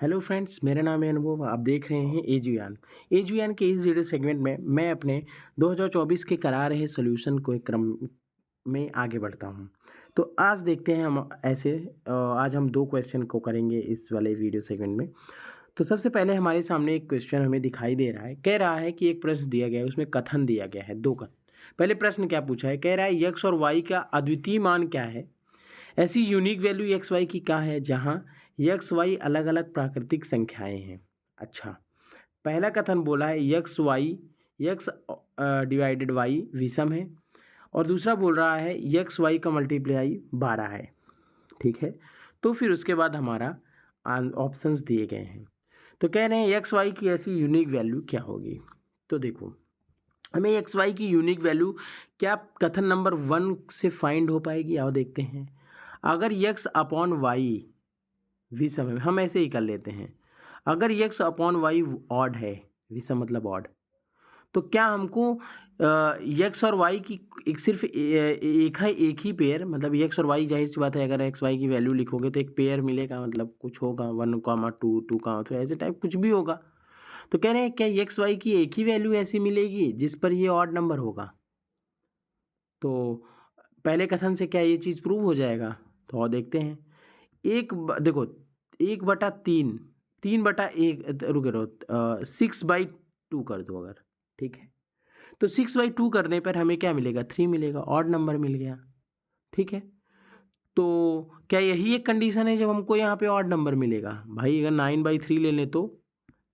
Hello friends, मेरा नाम है अनुभव। आप देख रहे हैं एजुयान। एजुयान के इस वीडियो सेगमेंट में मैं अपने 2024 के करा रहे सॉल्यूशन को एक क्रम में आगे बढ़ता हूं। तो आज देखते हैं हम आज हम दो क्वेश्चन को करेंगे इस वाले वीडियो सेगमेंट में। तो सबसे पहले हमारे सामने एक क्वेश्चन हमें दिखाई दे रहा है। कह रहा है कि एक प्रश्न दिया गया है, उसमें कथन दिया गया है, दो कथन। पहले प्रश्न क्या पूछा है? कह रहा है यक्स और वाई का अद्वितीय मान क्या है? ऐसी यूनिक वैल्यू एक्स वाई की क्या है जहां यक्स वाई अलग अलग प्राकृतिक संख्याएं हैं। अच्छा, पहला कथन बोला है यक्स डिवाइडेड वाई विषम है, और दूसरा बोल रहा है यक्स वाई का मल्टीप्लाई 12 है। ठीक है, तो फिर उसके बाद हमारा ऑप्शंस दिए गए हैं। तो कह रहे हैं एक्स वाई की ऐसी यूनिक वैल्यू क्या होगी। तो देखो, हमें एक्स वाई की यूनिक वैल्यू क्या कथन नंबर 1 से फाइंड हो पाएगी। आओ देखते हैं। अगर यक्स अपॉन वाई विषम है, हम ऐसे ही कर लेते हैं। अगर यक्स अपॉन वाई ऑड है, विषम मतलब ऑड, तो क्या हमको यक्स और वाई की सिर्फ एक ही पेयर, मतलब यक्स और वाई, जाहिर सी बात है अगर एक्स वाई की वैल्यू लिखोगे तो एक पेयर मिलेगा, मतलब कुछ होगा 1, 2, 2, ऐसे टाइप कुछ भी होगा। तो कह रहे हैं क्या एक्स वाई की एक ही वैल्यू ऐसी मिलेगी जिस पर ये ऑड नंबर होगा? तो पहले कथन से क्या ये चीज़ प्रूव हो जाएगा? तो और देखते हैं। देखो, 1/3, 3/1, रुके रहो, 6/2 कर दो अगर। ठीक है, तो 6/2 करने पर हमें क्या मिलेगा? 3 मिलेगा, ऑड नंबर मिल गया। ठीक है, तो क्या यही एक कंडीशन है जब हमको यहाँ पे ऑड नंबर मिलेगा? भाई अगर 9/3 ले लें तो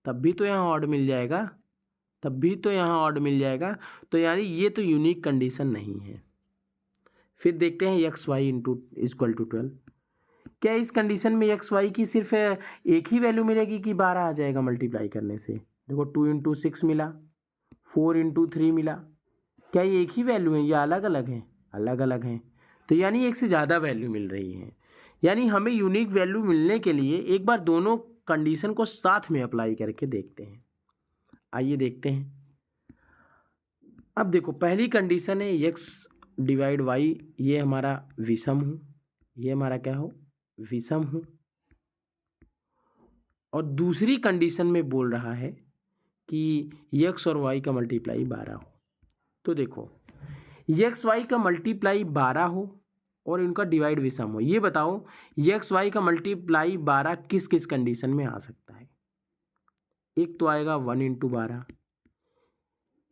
तब भी तो यहाँ ऑड मिल जाएगा, तब भी तो यहाँ ऑड मिल जाएगा। तो यानी ये तो यूनिक कंडीशन नहीं है। फिर देखते हैं X Y into equal to 12। क्या इस कंडीशन में एक्स वाई की सिर्फ एक ही वैल्यू मिलेगी कि 12 आ जाएगा मल्टीप्लाई करने से? देखो, 2 × 6 मिला, 4 × 3 मिला। क्या ये एक ही वैल्यू है या अलग अलग हैं? अलग अलग हैं। तो यानी एक से ज़्यादा वैल्यू मिल रही है। यानी हमें यूनिक वैल्यू मिलने के लिए एक बार दोनों कंडीशन को साथ में अप्लाई करके देखते हैं। आइए देखते हैं। अब देखो, पहली कंडीशन है एक्स डिवाइड वाई, ये हमारा विषम हो, ये हमारा क्या हो? विषम हो। और दूसरी कंडीशन में बोल रहा है कि यक्स और वाई का मल्टीप्लाई 12 हो। तो देखो, यक्स वाई का मल्टीप्लाई 12 हो और इनका डिवाइड विषम हो। ये बताओ, यक्स वाई का मल्टीप्लाई 12 किस किस कंडीशन में आ सकता है? एक तो आएगा 1 × 12,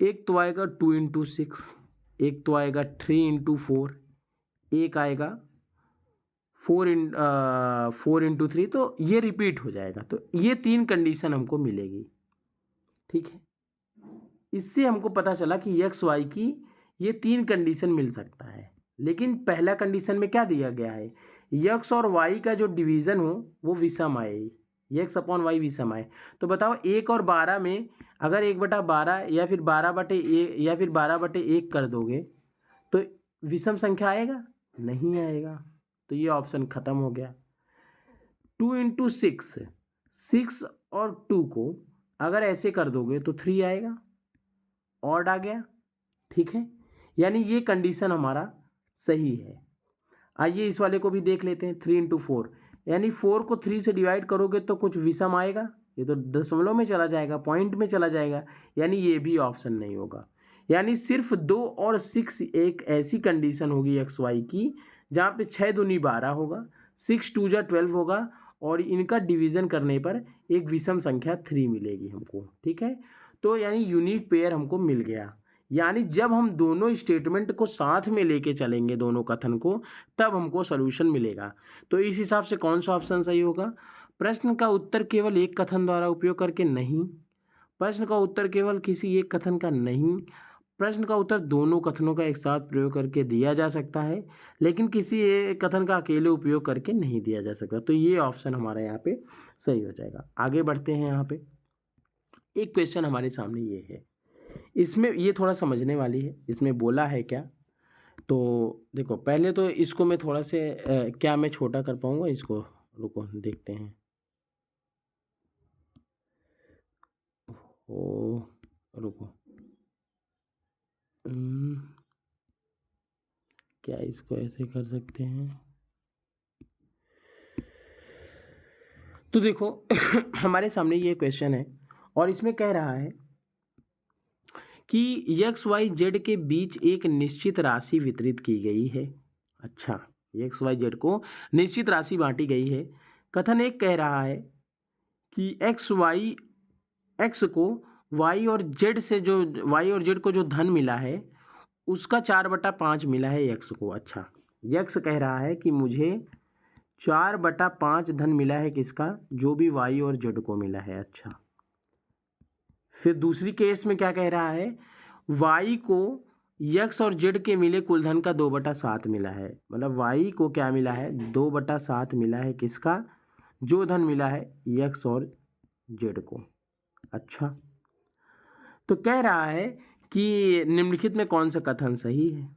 एक तो आएगा 2 × 6, एक तो आएगा 3 × 4, एक आएगा 4 × 3। तो ये रिपीट हो जाएगा। तो ये 3 कंडीशन हमको मिलेगी। ठीक है, इससे हमको पता चला कि एक्स वाई की ये 3 कंडीशन मिल सकता है। लेकिन पहला कंडीशन में क्या दिया गया है? यक्स और वाई का जो डिवीज़न हो वो विषम आए, यक्स अपॉन वाई विषम आए। तो बताओ, 1 और 12 में अगर 1/12 या फिर 12/1 या फिर 12/1 कर दोगे तो विषम संख्या आएगा? नहीं आएगा। तो ये ऑप्शन खत्म हो गया। 2 × 6, 6 और 2 को अगर ऐसे कर दोगे तो 3 आएगा, ऑड आ गया। ठीक है, यानी ये कंडीशन हमारा सही है। आइए इस वाले को भी देख लेते हैं। 3 × 4, यानी 4 को 3 से डिवाइड करोगे तो कुछ विषम आएगा? ये तो दशमलव में चला जाएगा, पॉइंट में चला जाएगा, यानी ये भी ऑप्शन नहीं होगा। यानी सिर्फ 2 और 6 एक ऐसी कंडीशन होगी एक्स वाई की जहाँ पे 6 दूनी 12 होगा, 6 2 जा 12 होगा, और इनका डिवीज़न करने पर एक विषम संख्या 3 मिलेगी हमको। ठीक है, तो यानी यूनिक पेयर हमको मिल गया। यानी जब हम दोनों स्टेटमेंट को साथ में लेके चलेंगे, दोनों कथन को, तब हमको सॉल्यूशन मिलेगा। तो इस हिसाब से कौन सा ऑप्शन सही होगा? प्रश्न का उत्तर केवल एक कथन द्वारा उपयोग करके नहीं, प्रश्न का उत्तर केवल किसी एक कथन का नहीं, प्रश्न का उत्तर दोनों कथनों का एक साथ प्रयोग करके दिया जा सकता है, लेकिन किसी एक कथन का अकेले उपयोग करके नहीं दिया जा सकता। तो ये ऑप्शन हमारा यहाँ पे सही हो जाएगा। आगे बढ़ते हैं। यहाँ पे एक क्वेश्चन हमारे सामने ये है, इसमें ये थोड़ा समझने वाली है। इसमें बोला है क्या? तो देखो, पहले तो इसको मैं थोड़ा से क्या मैं छोटा कर पाऊँगा इसको? रुको देखते हैं। ओ, रुको, क्या इसको ऐसे कर सकते हैं? तो देखो हमारे सामने ये क्वेश्चन है और इसमें कह रहा है कि एक्स वाई जेड के बीच एक निश्चित राशि वितरित की गई है। अच्छा, एक्स वाई जेड को निश्चित राशि बांटी गई है। कथन एक कह रहा है कि एक्स को वाई और जेड को जो धन मिला है उसका 4/5 मिला है एक्स को। अच्छा, एक्स कह रहा है कि मुझे 4/5 धन मिला है किसका, जो भी वाई और जेड को मिला है। अच्छा, फिर दूसरी केस में क्या कह रहा है, वाई को एक्स और जेड के मिले कुल धन का 2/7 मिला है। मतलब वाई को क्या मिला है, 2/7 मिला है किसका, जो धन मिला है एक्स और जेड को। अच्छा, तो कह रहा है कि निम्नलिखित में कौन सा कथन सही है।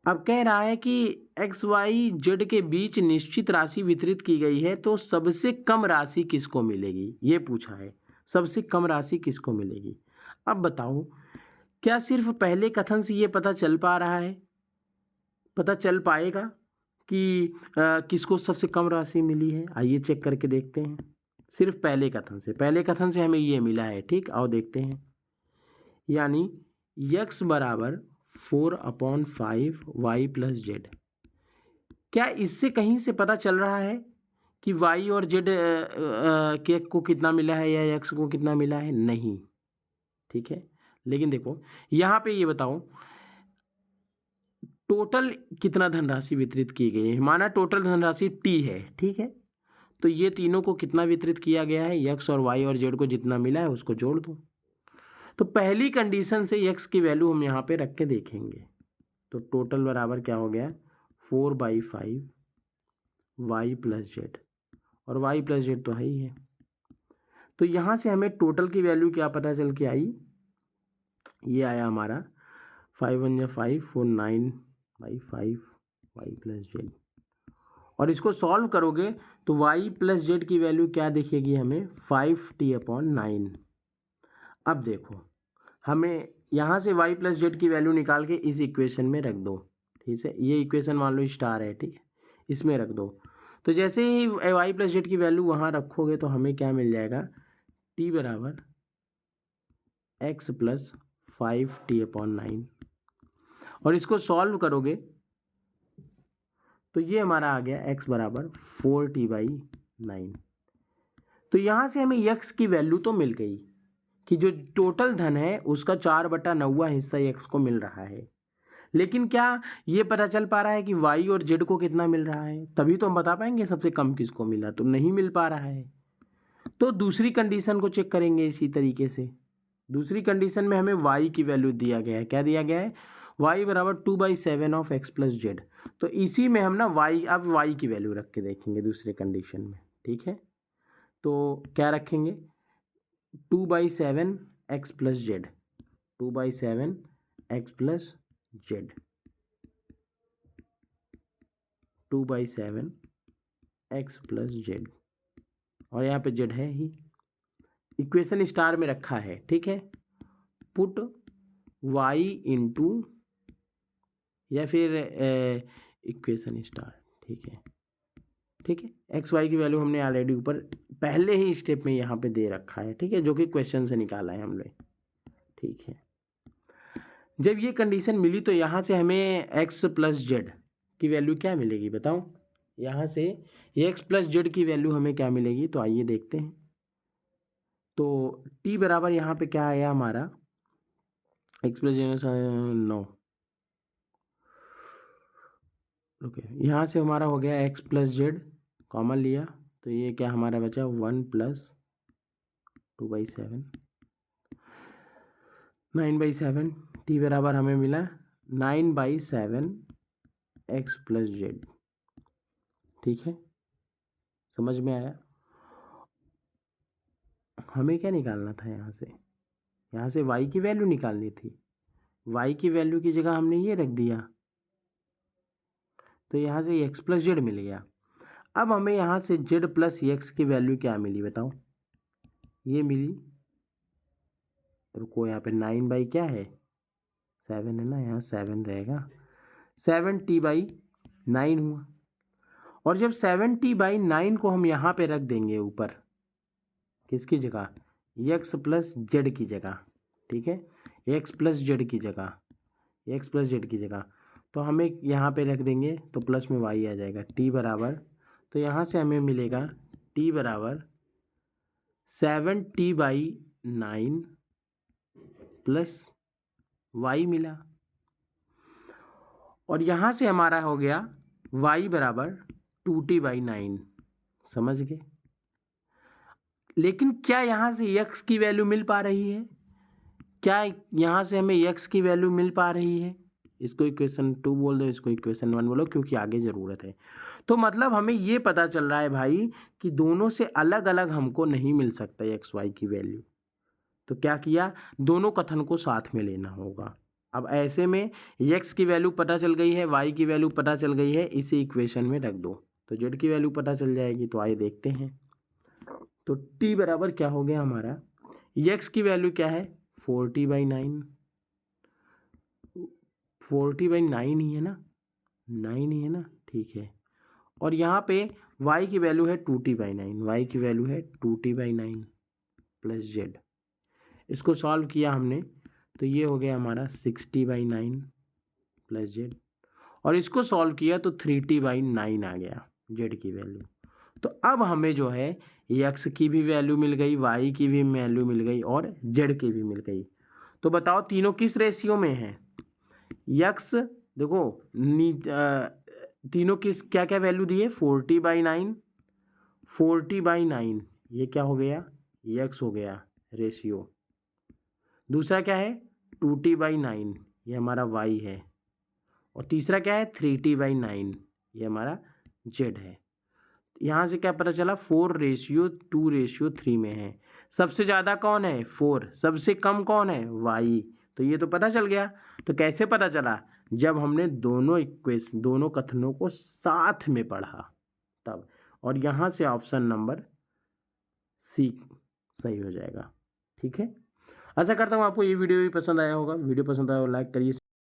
अब कह रहा है कि एक्स वाई जेड के बीच निश्चित राशि वितरित की गई है, तो सबसे कम राशि किसको मिलेगी, ये पूछा है। सबसे कम राशि किसको मिलेगी। अब बताओ, क्या सिर्फ पहले कथन से ये पता चल पा रहा है, पता चल पाएगा कि किसको सबसे कम राशि मिली है। आइए चेक करके देखते हैं। सिर्फ पहले कथन से हमें ये मिला है। ठीक, आओ देखते हैं। यानी x बराबर 4/5 वाई प्लस जेड। क्या इससे कहीं से पता चल रहा है कि y और z के को कितना मिला है या x को कितना मिला है? नहीं। ठीक है, लेकिन देखो यहाँ पे ये बताओ टोटल कितना धनराशि वितरित की गई है। माना टोटल धनराशि t है। ठीक है, तो ये तीनों को कितना वितरित किया गया है, x और y और z को जितना मिला है उसको जोड़ दो। तो पहली कंडीशन से x की वैल्यू हम यहाँ पे रख के देखेंगे। तो टोटल बराबर क्या हो गया, 4/5 वाई प्लस जेड, और वाई प्लस जेड तो है ही है। तो यहाँ से हमें टोटल की वैल्यू क्या पता चल के आई, ये आया हमारा 5 1 या 5 4 9/5 वाई प्लस जेड। और इसको सॉल्व करोगे तो वाई प्लस जेड की वैल्यू क्या दिखेगी हमें, 5t/9। अब देखो हमें यहाँ से y प्लस जेड की वैल्यू निकाल के इस इक्वेशन में रख दो। ठीक है, ये इक्वेशन मान लो स्टार है। ठीक है, इसमें रख दो। तो जैसे ही y प्लस जेड की वैल्यू वहाँ रखोगे तो हमें क्या मिल जाएगा, t बराबर x प्लस 5t/9। और इसको सॉल्व करोगे तो ये हमारा आ गया x बराबर 4t/9। तो यहाँ से हमें x की वैल्यू तो मिल गई कि जो टोटल धन है उसका 4/9 हिस्सा x को मिल रहा है। लेकिन क्या ये पता चल पा रहा है कि y और z को कितना मिल रहा है, तभी तो हम बता पाएंगे सबसे कम किसको मिला। तो नहीं मिल पा रहा है। तो दूसरी कंडीशन को चेक करेंगे इसी तरीके से। दूसरी कंडीशन में हमें y की वैल्यू दिया गया है। क्या दिया गया है, y बराबर 2/7 ऑफ x प्लस जेड। तो इसी में हम ना अब y की वैल्यू रख के देखेंगे दूसरे कंडीशन में। ठीक है, तो क्या रखेंगे, 2/7 x plus Z, 2/7 x plus Z, 2/7 x plus Z, और यहाँ पे जेड है ही, इक्वेशन स्टार में रखा है। ठीक है, पुट y इंटू या फिर इक्वेशन स्टार। ठीक है, ठीक है, एक्स वाई की वैल्यू हमने ऑलरेडी ऊपर पहले ही स्टेप में यहाँ पे दे रखा है। ठीक है, जो कि क्वेश्चन से निकाला है हमने। ठीक है, जब ये कंडीशन मिली तो यहाँ से हमें x प्लस जेड की वैल्यू क्या मिलेगी बताओ। यहाँ से x प्लस जेड की वैल्यू हमें क्या मिलेगी, तो आइए देखते हैं। तो t बराबर यहाँ पे क्या आया हमारा, x प्लस जेड 9। ओके, यहाँ से हमारा हो गया x प्लस जेड, कॉमन लिया तो ये क्या हमारा बचा 1 प्लस 2/7 9/7। t बराबर हमें मिला 9/7 x प्लस जेड। ठीक है, समझ में आया। हमें क्या निकालना था, यहाँ से y की वैल्यू निकालनी थी। y की वैल्यू की जगह हमने ये रख दिया, तो यहाँ से x प्लस जेड मिल गया। अब हमें यहाँ से z प्लस x की वैल्यू क्या मिली बताओ, ये मिली, रुको यहाँ पे 9 क्या है 7 है ना, यहाँ 7 रहेगा, 7t/9 हुआ। और जब 70/9 को हम यहाँ पे रख देंगे ऊपर, किसकी जगह, x प्लस जेड की जगह, ठीक है, x प्लस जेड की जगह, x प्लस जेड की जगह, तो हमें यहाँ पे रख देंगे तो प्लस में y आ जाएगा, t बराबर, तो यहाँ से हमें मिलेगा t बराबर 7t/9 प्लस y मिला, और यहाँ से हमारा हो गया y बराबर 2t/9, समझ गए। लेकिन क्या यहाँ से x की वैल्यू मिल पा रही है, क्या यहाँ से हमें x की वैल्यू मिल पा रही है? इसको इक्वेशन 2 बोल दो, इसको इक्वेशन 1 बोलो, क्योंकि आगे ज़रूरत है। तो मतलब हमें ये पता चल रहा है भाई कि दोनों से अलग अलग हमको नहीं मिल सकता एक्स वाई की वैल्यू। तो क्या किया, दोनों कथन को साथ में लेना होगा। अब ऐसे में x की वैल्यू पता चल गई है, y की वैल्यू पता चल गई है, इसे इक्वेशन में रख दो तो z की वैल्यू पता चल जाएगी। तो आइए देखते हैं। तो t बराबर क्या हो गया हमारा, x की वैल्यू क्या है 40/9, 40/9 ही है ना, 9 ही है ना, ठीक है। और यहाँ पे y की वैल्यू है 2t/9, y की वैल्यू है 2t/9 प्लस z। इसको सॉल्व किया हमने तो ये हो गया हमारा 60/9 प्लस z, और इसको सॉल्व किया तो 3t/9 आ गया z की वैल्यू। तो अब हमें जो है x की भी वैल्यू मिल गई, y की भी वैल्यू मिल गई और z की भी मिल गई। तो बताओ तीनों किस रेशियो में है। x देखो तीनों किस क्या क्या वैल्यू दिए, 40/9, 40/9, ये क्या हो गया, x हो गया रेशियो। दूसरा क्या है 2t/9, ये हमारा y है। और तीसरा क्या है 3t/9, ये हमारा z है। यहाँ से क्या पता चला 4:2:3 में है। सबसे ज़्यादा कौन है 4, सबसे कम कौन है y। तो ये तो पता चल गया। तो कैसे पता चला, जब हमने दोनों कथनों को साथ में पढ़ा तब। और यहाँ से ऑप्शन नंबर सी सही हो जाएगा, ठीक है। आशा करता हूँ आपको ये वीडियो भी पसंद आया होगा। वीडियो पसंद आया हो लाइक करिए।